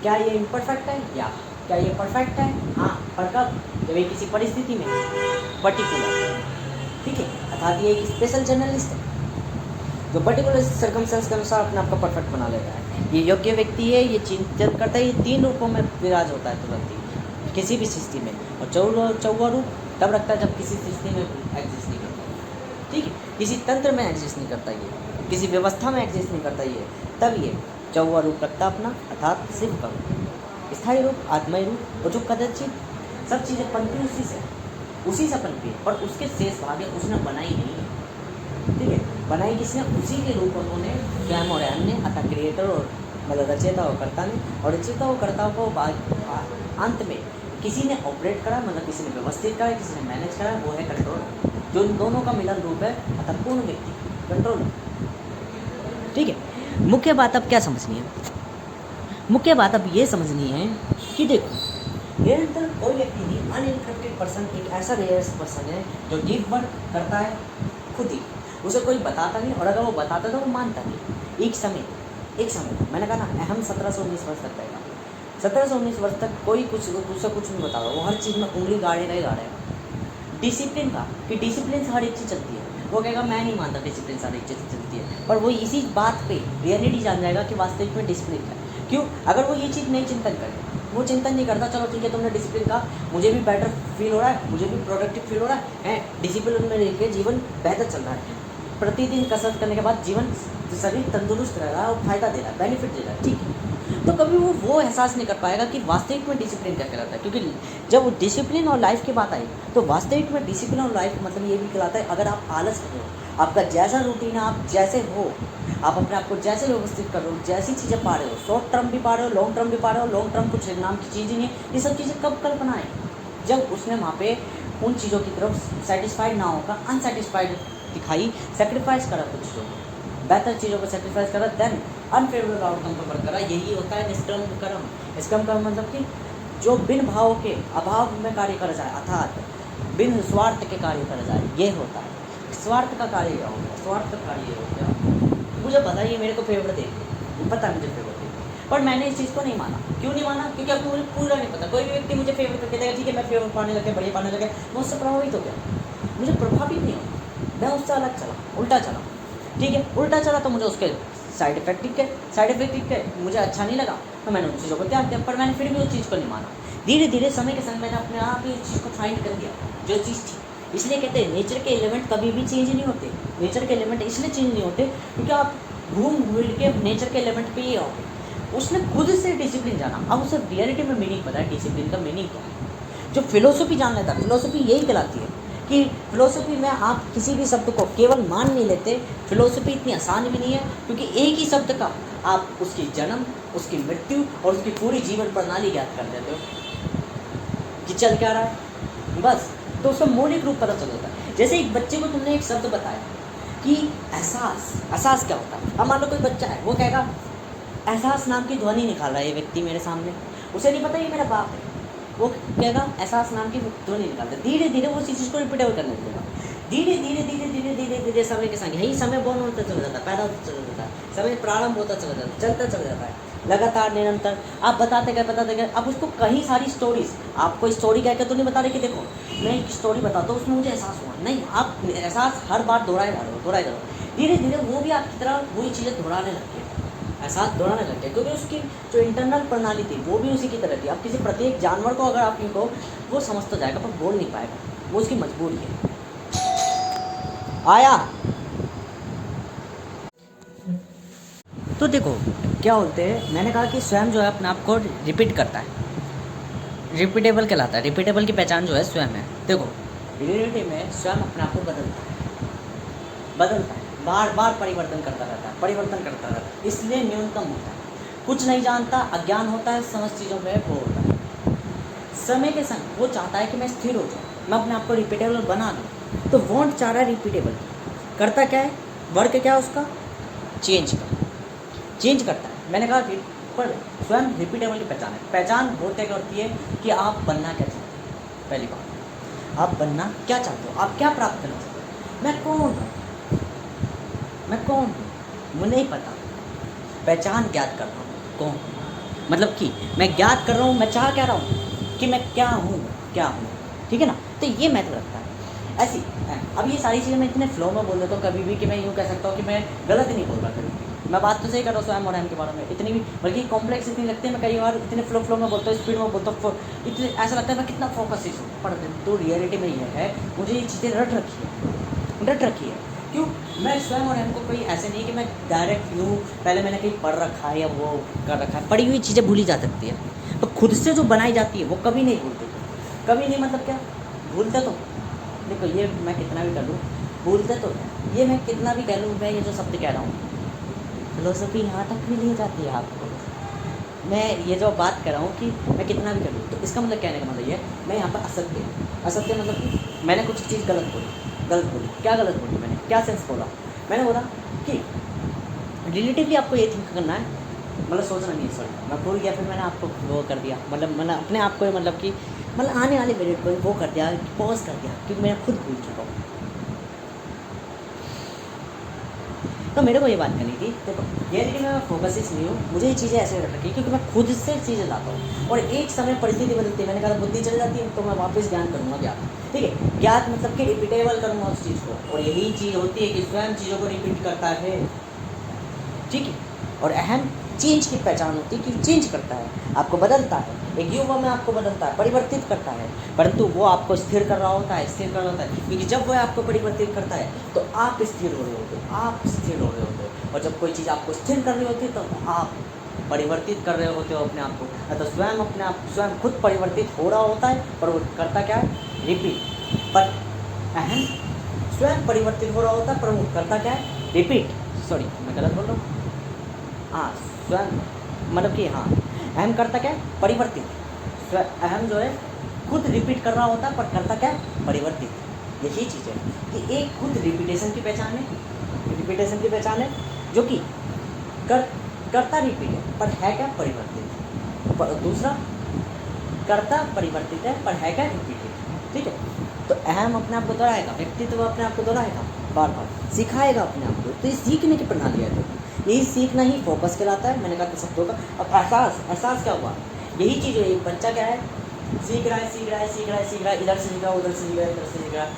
क्या ये इम्परफेक्ट है? या क्या ये परफेक्ट है? हाँ, पर कब? जब ये किसी परिस्थिति में पर्टिकुलर, ठीक है, अर्थात ये एक स्पेशल जर्नलिस्ट है जो पर्टिकुलर सर्कमस्टेंस के अनुसार अपने आप को परफेक्ट बना लेता है। ये योग्य व्यक्ति है, ये चिंतन करता है, ये 3 रूपों में विराज होता है तुरंत ही किसी भी स्थिति में। और चौवा रूप तब रखता है जब किसी स्थिति में एग्जिस्ट नहीं करता। ठीक है, किसी तंत्र में एग्जिस्ट नहीं करता, ये किसी व्यवस्था में एग्जिस्ट नहीं करता, ये तब ये चौवा रूप रखता अपना, अर्थात शिव का स्थायी रूप, आत्मय रूप। और जो कदाचित सब चीज़ें पनती उसी से पनती है, पर उसके शेष भाग उसने बनाई नहीं है। ठीक है, बनाई किसने? उसी के रूप उन्होंने स्वयं और अन्य, अतः क्रिएटर और मतलब रचयिता और कर्ता ने, और रचयिता और कर्ता को अंत में किसी ने ऑपरेट करा, मतलब किसी ने व्यवस्थित करा, किसी ने मैनेज करा, वो है कंट्रोल। जो इन दोनों का मिलन रूप है, अतः पूर्ण व्यक्ति कंट्रोल। ठीक है, मुख्य बात अब क्या समझनी है? मुख्य बात अब ये समझनी है कि देखो, निरंतर कोई व्यक्ति नहीं, अनइंटरप्टेड पर्सन एक ऐसा रेयर पर्सन है जो गिव वर्क करता है खुद ही, उसे कोई बताता नहीं, और अगर वो बताता तो वो मानता नहीं। एक समय मैंने कहा ना, हम 17 से 19 वर्ष तक रहेगा। 17 से 19 वर्ष तक कोई उससे कुछ नहीं बताता, वो हर चीज़ में उंगली गाड़े रहेगा। डिसिप्लिन का, कि डिसिप्लिन से हर एक चीज़ चलती है, वो कहेगा मैं नहीं मानता डिसिप्लिन से हर एक चीज़ चलती है, पर वो इसी बात पे रियलिटी जान जाएगा कि वास्तविक में डिसिप्लिन है। क्यों? अगर वो ये चीज़ नहीं चिंतन करे, वो चिंतन नहीं करता, चलो ठीक है तुमने डिसिप्लिन का, मुझे भी बेटर फील हो रहा है, मुझे भी प्रोडक्टिव फील हो रहा है, डिसिप्लिन में रह के जीवन बेहतर चल रहा है, प्रतिदिन कसरत करने के बाद जीवन शरीर तंदुरुस्त रह रहा है और फायदा दे रहा है, बेनिफिट दे रहा है। ठीक है, तो कभी वो एहसास नहीं कर पाएगा कि वास्तविक में डिसिप्लिन क्या कहलाता है। क्योंकि जब वो डिसिप्लिन और लाइफ की बात आई, तो वास्तविक में डिसिप्लिन और लाइफ मतलब ये भी कहलाता है, अगर आप आलस कर रहे हो, आपका जैसा रूटीन है, आप जैसे हो, आप अपने आप को जैसे व्यवस्थित कर रहे हो, जैसी चीज़ें पा रहे हो, शॉर्ट टर्म भी पा रहे हो, लॉन्ग टर्म भी पा रहे हो, लॉन्ग टर्म कुछ नाम की चीज़ ही नहीं है, ये सब चीज़ें कब कल्पना है? जब उसने वहाँ पे उन चीज़ों की तरफ सेटिस्फाइड ना होकर अनसेटिस्फाइड दिखाई, सेक्रीफाइस करा कुछ चीज़ों को, बेहतर चीज़ों को सेक्रीफाइस करा, देन अनफेवरेबल आउटकम पर वर्क करा। यही होता है निष्कर्म कर्म। निष्कर्म कर्म मतलब कि जो बिन भाव के अभाव में कार्य कर जाए, अर्थात बिन स्वार्थ के कार्य कर जाए, ये होता है। स्वार्थ का कार्य क्या होता है? स्वार्थ का कार्य ये होता है, मुझे पता है ये मेरे को फेवर देगी, पता है मुझे फेवर देगी, पर मैंने इस चीज़ को नहीं माना। क्यों नहीं माना? क्योंकि अब मुझे पूरा नहीं पता। कोई भी व्यक्ति मुझे फेवर करके देगा, ठीक है मैं फेवर पाने लगे, बढ़िया पाने लगे, मैं उससे प्रभावित हो गया, मुझे प्रभावित नहीं होता, मैं उससे अलग चला, उल्टा चला। ठीक है, उल्टा चला तो मुझे उसके साइड इफेक्ट दिखे, मुझे अच्छा नहीं लगा, तो मैंने उन चीज़ों को त्याग दिया, पर मैंने फिर भी उस चीज़ को नहीं माना। धीरे धीरे समय के संग मैंने अपने आप ही उस चीज़ को फाइंड कर दिया जो चीज़ थी। इसलिए कहते हैं नेचर के एलिमेंट कभी भी चेंज नहीं होते। नेचर के एलिमेंट इसलिए चेंज नहीं होते क्योंकि आप घूम के नेचर के एलिमेंट पे ही आओगे। उसने खुद से डिसिप्लिन जाना, अब उसे रियलिटी में मीनिंग पता है डिसिप्लिन का मीनिंग क्या है। जो फिलोसफी जान लेता है, फिलोसफी यही कहलाती है कि फिलोसफी में आप किसी भी शब्द को केवल मान नहीं लेते। फिलोसफी इतनी आसान भी नहीं है, क्योंकि एक ही शब्द का आप उसकी जन्म, उसकी मृत्यु और उसकी पूरी जीवन प्रणाली ज्ञात कर देते हो कि चल क्या रहा है, बस। तो उसका मौलिक रूप पता चल जाता है। जैसे एक बच्चे को तुमने एक शब्द बताया कि एहसास क्या होता है। अब मान लो कोई बच्चा है, वो कहेगा एहसास नाम की ध्वनि निकाल रहा है ये व्यक्ति मेरे सामने, उसे नहीं पता ये मेरा बाप है, वो कहेगा एहसास नाम की ध्वनि निकालता है। धीरे धीरे वो चीज़ को रिपीट करने लगेगा, धीरे धीरे समय के संग यही समय बॉर्न होता चला जाता है, पैदा होता चला जाता है, समय प्रारंभ होता चला जाता है, चलता चला जाता है लगातार निरंतर। आप बताते गए, अब उसको कहीं सारी स्टोरीज, आपको स्टोरी कह के तो नहीं बता रहे कि देखो मैं एक स्टोरी बताता हूँ उसमें मुझे एहसास हुआ, नहीं, आप एहसास हर बार दोहराए जा रहे हो। धीरे धीरे वो भी आपकी तरह वही चीज़ें दोहराने लगती है, एहसास दोहराने लगते हैं, क्योंकि उसकी जो इंटरनल प्रणाली थी वो भी उसी की तरह थी। अब किसी प्रत्येक जानवर को अगर आप इनको, वो समझ तो जाएगा पर बोल नहीं पाएगा, वो उसकी मजबूरी है। आया तो देखो क्या होते हैं, मैंने कहा कि स्वयं जो है अपने आप को रिपीट करता है, रिपीटेबल कहलाता है। रिपीटेबल की पहचान जो है स्वयं है। देखो रियलिटी में स्वयं अपने आप को बदलता है, बार बार परिवर्तन करता रहता है, परिवर्तन करता रहता है, इसलिए न्यूनतम होता है। कुछ नहीं जानता, अज्ञान होता है, समझ चीज़ों में वो होता है। समय के संग वो चाहता है कि मैं स्थिर हो जाऊँ, मैं अपने आप को रिपीटेबल बना दूँ। तो वॉन्ट चाह रहा है रिपीटेबल, करता क्या है, वर्क क्या है उसका, चेंज करता है। मैंने कहा कि पर स्वयं रिपीटेबल की पहचान है। पहचान होते क्या होती है कि आप बनना क्या चाहते हो। पहली बात, आप बनना क्या चाहते हो, आप क्या प्राप्त करना चाहते हो। मैं कौन हूँ, मुझे नहीं पता, पहचान ज्ञात कर रहा हूँ कौन हूँ, मतलब कि मैं ज्ञात कर रहा हूँ, मैं चाह क्या रहा हूँ कि मैं क्या हूँ, ठीक है ना। तो ये महत्व रखता है। ऐसी अब ये सारी चीज़ें मैं इतने फ्लो में बोल देता हूँ कभी भी कि मैं यूँ कह सकता हूँ कि मैं गलत ही नहीं बोल रहा कभी। मैं बात तो सही कर रहा हूँ स्वयं और के बारे में, इतनी भी बल्कि कॉम्प्लेक्स इतनी लगती है। मैं कई बार इतने फ्लो में बोलता हूँ, स्पीड में बोलता हूँ, इतने ऐसा लगता है मैं कितना फोकस हूँ। पर तो रियलिटी में ये है, मुझे ये चीज़ें रट रखी है। क्यों, मैं स्वयं और हमको कोई ऐसे नहीं कि मैं डायरेक्ट यूँ पहले मैंने कहीं पढ़ रखा है या वो कर रखा है। पढ़ी हुई चीज़ें भूली जा सकती है, तो खुद से जो बनाई जाती है वो कभी नहीं भूलते। कभी नहीं मतलब क्या भूलते, तो देखो ये मैं कितना भी कर लूँ भूलते तो ये मैं कितना भी कह लूँ, मैं ये जो शब्द कह रहा हूँ फिलोसफी यहाँ तक भी ले जाती है आपको। मैं ये जो बात कर रहा हूँ कि मैं कितना भी कर लूँ, तो इसका मतलब कहने का मतलब ये है मैं यहाँ पर असत्य मतलब कि मैंने कुछ चीज़ गलत बोली। क्या गलत बोली मैंने, क्या सेंस बोला, मैंने बोला कि रिलेटिवली आपको ये थिंक करना है, मतलब सोचना नहीं है। सॉरी मैं भूल गया, फिर मैंने आपको वो कर दिया, मतलब मैंने अपने आप को मतलब कि मतलब आने वाले मिनट को वो कर दिया, पॉज कर दिया, क्योंकि मैं खुद भूल चुका हूँ। तो मेरे को ये बात करनी थी। देखो ये लेकिन मैं फोकसिस नहीं हूँ, मुझे ये चीज़ें ऐसे रख रखी क्योंकि मैं खुद से चीज़ें लाता हूँ, और एक समय परिस्थिति बदलती है। मैंने कहा बुद्धि चल जाती है तो मैं वापस ज्ञान करूँगा, ज्ञात, ठीक है। ज्ञात मतलब कि रिपीटेबल करूँगा उस चीज़ को, और यही चीज़ होती है कि स्वयं चीज़ों को रिपीट करता है, ठीक है। और अहम चेंज की पहचान होती है कि चेंज करता है, आपको बदलता है, एक युवा में आपको बदलता है, परिवर्तित करता है, परंतु वो आपको स्थिर कर रहा होता है, क्योंकि जब वो आपको परिवर्तित करता है तो आप स्थिर हो रहे होते हो, और जब कोई चीज़ आपको स्थिर कर रही होती है तो आप परिवर्तित कर रहे होते हो अपने आप को। तो स्वयं खुद परिवर्तित हो रहा होता है, पर वो करता क्या है, रिपीट। पर अहम स्वयं परिवर्तित हो रहा होता है, पर वो करता क्या है, रिपीट। सॉरी मैं गलत बोल रहा हूँ, हाँ स्वयं मतलब कि हाँ अहम करता क्या है, परिवर्तित। अहम जो है खुद रिपीट कर रहा होता है, पर करता क्या है, परिवर्तित। यही चीज़ है कि एक खुद रिपीटेशन की पहचान है, जो कि करता रिपीट है पर है क्या, परिवर्तित। दूसरा करता परिवर्तित है पर है क्या, रिपीटेड, ठीक है। तो अहम अपने आप को दोहराएगा, व्यक्तित्व अपने आप को दोहराएगा, बार बार सिखाएगा अपने आप को। तो ये सीखने की प्रणाली है, तो यही सीखना ही फोकस कहलाता है। मैंने कहा था शब्दों का। अब एहसास क्या हुआ, यही चीज़ है। एक बच्चा क्या है, सीख रहा है, इधर से सीख रहा है, उधर से सीख रहा है,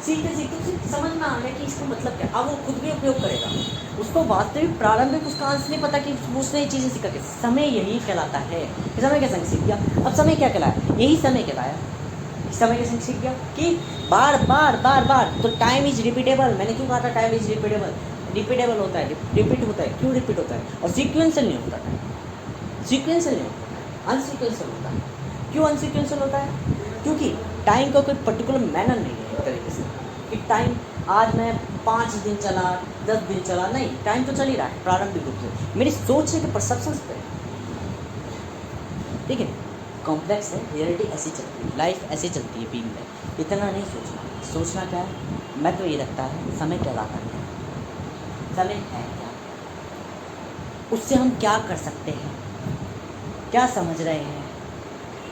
सीखते उसे समझ में आ रहा है कि इसको मतलब क्या। अब वो खुद भी उपयोग करेगा, उसको वास्तविक प्रारंभिक उसका अंश नहीं पता कि उसने ये चीज़ें सीखा कि समय यही कहलाता है। समय के संग सीख गया। अब समय क्या कहलाया, यही समय कहलाया, समय के संग सीख गया कि बार बार। तो टाइम इज रिपीटेबल। मैंने क्यों कहा था टाइम इज रिपीटेबल होता है, रिपीट होता है। क्यों रिपीट होता है, और सीक्वेंशियल नहीं होता टाइम, सीक्वेंशियल नहीं होता, अनसीक्वेंशियल होता है। क्यों अनसीक्वेंशियल होता है, क्योंकि टाइम का कोई पर्टिकुलर मैनर नहीं है एक तरीके से कि टाइम आज मैं 5 दिन चला, 10 दिन चला, नहीं, टाइम तो चल ही रहा है प्रारंभिक रूप से मेरी सोचने के परसेप्शंस पे, ठीक है। कॉम्प्लेक्स है, रियलिटी ऐसी चलती है, लाइफ ऐसी चलती है, बीइंग में इतना नहीं सोचना क्या है। मैं तो ये लगता है समय कहलाता है, समय है क्या, उससे हम क्या कर सकते हैं, क्या समझ रहे हैं,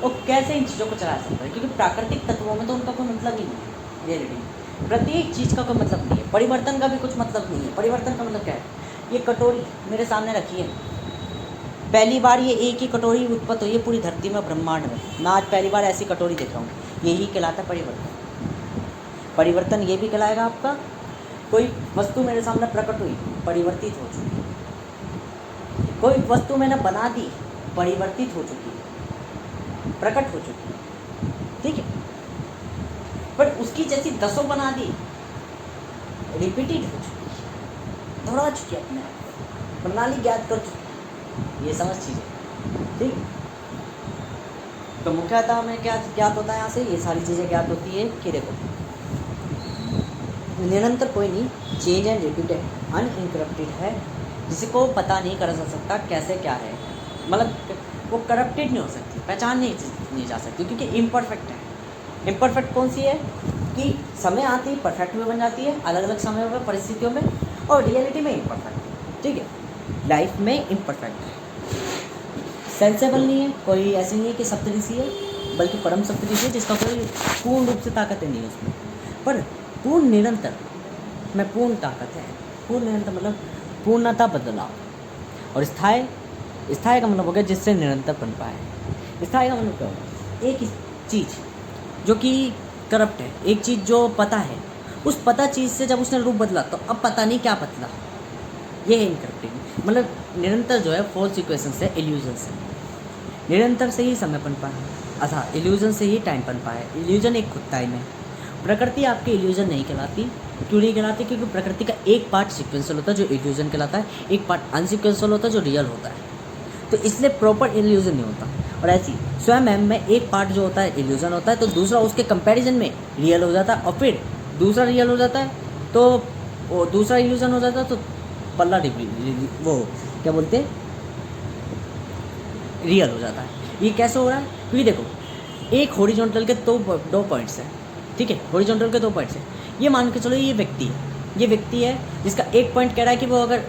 और कैसे इन चीज़ों को चला सकते हैं। क्योंकि प्राकृतिक तत्वों में तो उनका कोई मतलब ही नहीं है, रियलिटी प्रत्येक चीज़ का कोई मतलब नहीं है, परिवर्तन का भी कुछ मतलब नहीं है। परिवर्तन का मतलब क्या है, ये कटोरी मेरे सामने रखी है, पहली बार ये एक ही कटोरी उत्पत्त हुई है पूरी धरती में, ब्रह्मांड में। मैं आज पहली बार ऐसी कटोरी देख रहा हूँ, यही कहलाता है परिवर्तन। ये भी कहलाएगा आपका, कोई वस्तु मेरे सामने प्रकट हुई, परिवर्तित हो चुकी है। कोई वस्तु मैंने बना दी, परिवर्तित हो चुकी है, प्रकट हो चुकी है, ठीक है। पर उसकी जैसी 10 बना दी, रिपीटेड हो चुकी है, दोहरा चुकी है अपने आप। प्रणाली ज्ञात कर चुकी, ये समझ चीज़ें, ठीक। तो मुख्यतः हमें क्या ज्ञात होता है यहाँ से, ये सारी चीज़ें ज्ञात होती है कि देखो निरंतर कोई नहीं, चेंज एंड रिपीटेड अनइनकरप्टेड है, जिसको पता नहीं करा जा सकता कैसे क्या है, मतलब वो करप्टेड नहीं हो सकती, पहचान नहीं जा सकती, क्योंकि इम्परफेक्ट है। इम्परफेक्ट कौन सी है कि समय आती है परफेक्ट में बन जाती है, अलग अलग समयों में, परिस्थितियों में, और रियलिटी में इम्परफेक्ट है, ठीक है। लाइफ में इम्परफेक्ट है, सेंसेबल नहीं है, कोई ऐसी नहीं है कि सप्तऋषि है, बल्कि परम सप्तऋषि है जिसका कोई पूर्ण रूप से ताकत नहीं है उसमें, पर पूर्ण निरंतर में पूर्ण ताकत है। पूर्ण निरंतर मतलब पूर्णता बदलाव, और स्थायी का मतलब हो गया जिससे निरंतर बन पाए। स्थायी का मतलब क्या होगा, एक चीज़ जो कि करप्ट है, एक चीज़ जो पता है, उस पता चीज़ से जब उसने रूप बदला तो अब पता नहीं क्या बदला, ये है इनकरप्टिंग। मतलब निरंतर जो है फोर्स इक्वेशन से, इल्यूजन से, निरंतर से ही समय बन पाए, अर्थात इल्यूजन से ही टाइम बन पाए। इल्यूजन एक खुद टाइम है, प्रकृति आपकी इल्यूजन नहीं कहलाती। क्यों नहीं कहलाती? क्योंकि प्रकृति का एक पार्ट सिक्वेंशियल होता है जो इल्यूजन कहलाता है, एक पार्ट अनसिक्वेंशियल होता है जो रियल होता है, तो इसलिए प्रॉपर इल्यूजन नहीं होता। और ऐसी स्वयं एम में एक पार्ट जो होता है इल्यूजन होता है, तो दूसरा उसके कंपैरिजन में रियल हो जाता है, और फिर दूसरा रियल हो जाता है, तो दूसरा इल्यूजन हो जाता है, तो पल्ला वो क्या बोलते हैं, रियल हो जाता है। ये कैसे हो रहा है? क्योंकि देखो एक हॉरिजॉन्टल के दो पॉइंट्स हैं, ठीक है, हॉरिजॉन्टल के 2 पॉइंट्स हैं। ये मान के चलो ये व्यक्ति है जिसका एक पॉइंट कह रहा है कि वो अगर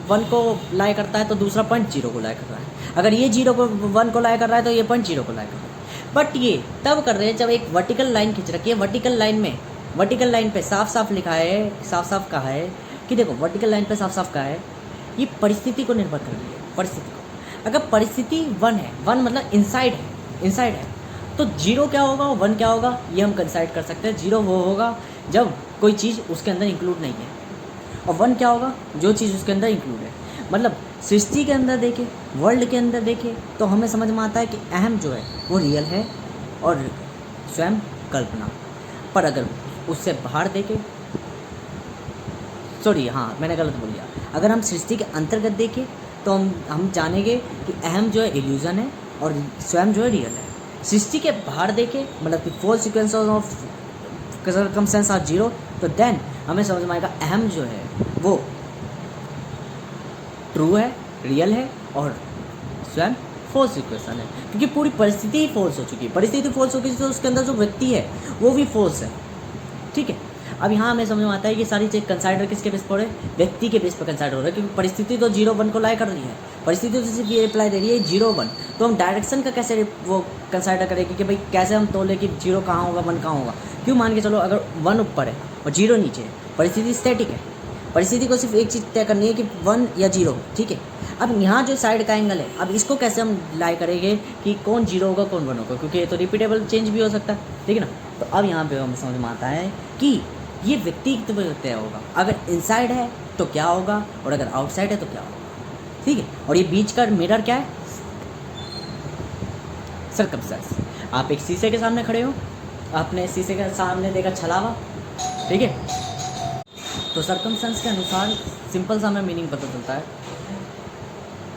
1 को लाई करता है तो दूसरा पॉइंट 0 को लाई कर रहा है, अगर ये 0 को 1 को लाई कर रहा है तो ये पॉइंट 0 को लाई कर रहा है। बट ये तब कर रहे हैं जब एक वर्टिकल लाइन खींच रखी है, वर्टिकल लाइन पे साफ साफ लिखा है, साफ साफ कहा है कि देखो वर्टिकल लाइन पे साफ साफ कहा है ये परिस्थिति को निर्भर कर रही है, परिस्थिति को। अगर परिस्थिति 1 है, 1 मतलब इनसाइड है, तो 0 क्या होगा और 1 क्या होगा ये हम कंसाइड कर सकते हैं। 0 वो होगा जब कोई चीज़ उसके अंदर इंक्लूड नहीं है, और 1 क्या होगा जो चीज़ उसके अंदर इंक्लूड है। मतलब सृष्टि के अंदर देखें, वर्ल्ड के अंदर देखें, तो हमें समझ में आता है कि अहम जो है वो रियल है और स्वयं कल्पना। पर अगर उससे बाहर देखें, सॉरी हाँ मैंने गलत बोल दिया, अगर हम सृष्टि के अंतर्गत देखें तो हम जानेंगे कि अहम जो है इल्यूजन है और स्वयं जो है रियल है। सृष्टि के बाहर देखें मतलब कि 4 सीक्वेंस ऑफ सर्कमस्टेंस आर 0, तो देन हमें समझ में आएगा अहम जो है वो ट्रू है, रियल है, और स्वयं फोर्स इक्वेशन है, क्योंकि पूरी परिस्थिति ही फोर्स हो चुकी है। परिस्थिति फोर्स हो गई तो उसके अंदर जो व्यक्ति है वो भी फोर्स है, ठीक है। अब यहाँ हमें समझ में आता है कि सारी चीज़ कंसाइडर किसके बेस पर है, व्यक्ति के बेस पर कंसाइडर हो रहा है, क्योंकि परिस्थिति तो 0-1 को लाई कर रही है, परिस्थिति तो सिर्फ ये रिप्लाई दे रही है 0-1, तो हम डायरेक्शन का कैसे वो कंसाइडर करेंगे कि भाई कैसे हम तोले कि 0 कहाँ होगा 1 कहाँ होगा। क्यों मान के चलो अगर 1 ऊपर है और 0 नीचे है, परिस्थिति स्टैटिक है, परिस्थिति को सिर्फ एक चीज़ तय करनी है कि 1 या 0, ठीक है। अब यहाँ जो साइड का एंगल है, अब इसको कैसे हम लाई करेंगे कि कौन 0 होगा कौन 1 होगा, क्योंकि ये तो रिपीटेबल चेंज भी हो सकता है, ठीक है ना। तो अब यहाँ पे हमें समझ में आता है कि ये व्यक्तिगत तय होगा, अगर इनसाइड है तो क्या होगा और अगर आउटसाइड है तो क्या होगा, ठीक है। और ये बीच का मिरर क्या है, सर्कमस्टेंस। आप एक शीशे के सामने खड़े हो, आपने शीशे के सामने देखा छलावा, ठीक है, तो सर्कमस्टेंस के अनुसार सिंपल सा हमें मीनिंग पता चलता है।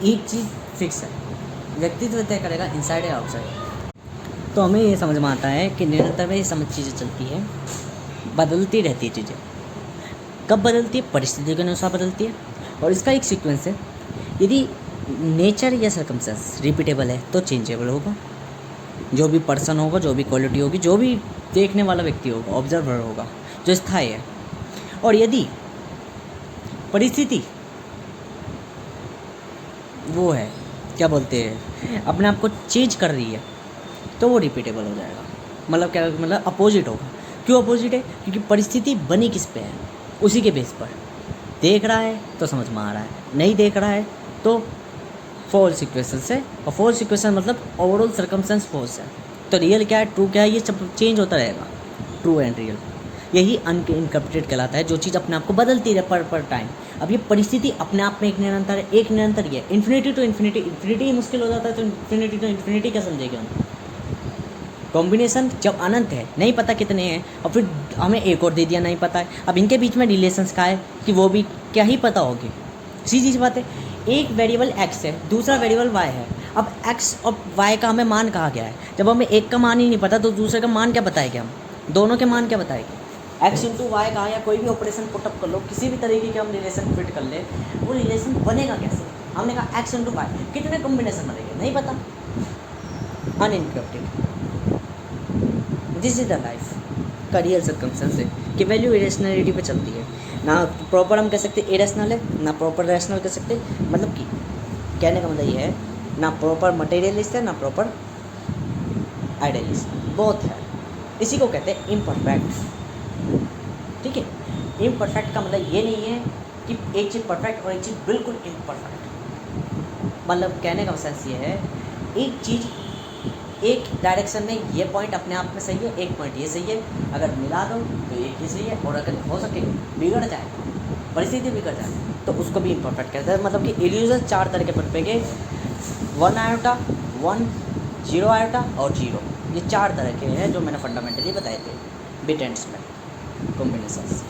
एक चीज़ फिक्स है, व्यक्तित्व तय करेगा इनसाइड या आउटसाइड। तो हमें ये समझ में आता है कि निरंतर में ये समझ चीज़ें चलती है, बदलती रहती है चीज़ें। कब बदलती है? परिस्थिति के अनुसार बदलती है, और इसका एक सीक्वेंस है। यदि नेचर या सर्कमस्टेंस रिपीटेबल है तो चेंजेबल होगा, जो भी पर्सन होगा, जो भी क्वालिटी होगी, जो भी देखने वाला व्यक्ति होगा, ऑब्जर्वर होगा, जो स्थायी है। और यदि परिस्थिति वो है क्या बोलते हैं अपने आप को चेंज कर रही है, तो वो रिपीटेबल हो जाएगा। मतलब क्या, मतलब अपोजिट होगा। क्यों अपोजिट है? क्योंकि परिस्थिति बनी किस पे है, उसी के बेस पर। देख रहा है तो समझ में आ रहा है, नहीं देख रहा है तो फॉल्स इक्वेशन से, और फॉल्स इक्वेशन मतलब ओवरऑल सर्कमस्टेंस फॉल्स है। तो रियल क्या है, ट्रू क्या है, ये सब चेंज होता रहेगा, ट्रू एंड रियल। यही अनइनकरप्टेड कहलाता है, जो चीज़ अपने आप को बदलती रहे पर टाइम। अब ये परिस्थिति अपने आप में एक निरंतर है, एक निरंतर ही है। इन्फिनिटी टू इन्फिनिटी, इन्फिनिटी ही मुश्किल हो जाता है, तो इन्फिनिटी टू इन्फिनिटी क्या समझेंगे हम। कॉम्बिनेशन जब अनंत है, नहीं पता कितने हैं, और फिर हमें एक और दे दिया नहीं पता है, अब इनके बीच में रिलेशंस का है कि वो भी क्या ही पता होगी। सीधी सी बात है, एक वेरिएबल x है, दूसरा वेरिएबल y है। अब x और y का हमें मान कहा गया है। जब हमें एक का मान ही नहीं पता तो दूसरे का मान क्या बताएंगे हम, दोनों के मान क्या बताएंगे। x इंटू वाई कहा या कोई भी ऑपरेशन पुटअप कर लो, किसी भी तरीके के हम रिलेशन फिट कर ले, वो रिलेशन बनेगा कैसे। हमने कहा x इंटू वाई, कितने कॉम्बिनेशन बनेंगे नहीं पता, अनइनक्रप्टेड। दिस इज द लाइफ का रियल सर्कमस्टेंस है कि वैल्यू इरेशनलिटी पे चलती है। ना प्रॉपर हम कह सकते इरेशनल है, ना प्रॉपर रैशनल कह सकते, मतलब कि कहने का मतलब ये है, ना प्रॉपर मटेरियलिस्ट है ना प्रॉपर आइडियलिस्ट, बहुत है। इसी को कहते हैं इम्परफेक्ट। ठीक है, इम्परफेक्ट का मतलब ये नहीं है कि एक चीज़ परफेक्ट और एक चीज़ बिल्कुल इम्परफेक्ट। मतलब कहने का सेंस ये है, एक चीज़ एक डायरेक्शन में ये पॉइंट अपने आप में सही है, एक पॉइंट ये सही है, अगर मिला दो तो एक ही सही है, और अगर हो सके बिगड़ जाए, परिस्थिति बिगड़ जाए, तो उसको भी इम्परफेक्ट कहते हैं। मतलब कि इल्यूजन चार तरह के पड़ेंगे, 1 आयोटा, 1, 0 आयोटा और 0। ये चार तरह के हैं जो मैंने फंडामेंटली बताए थे बिट एंड्स में कॉम्बिनेशंस।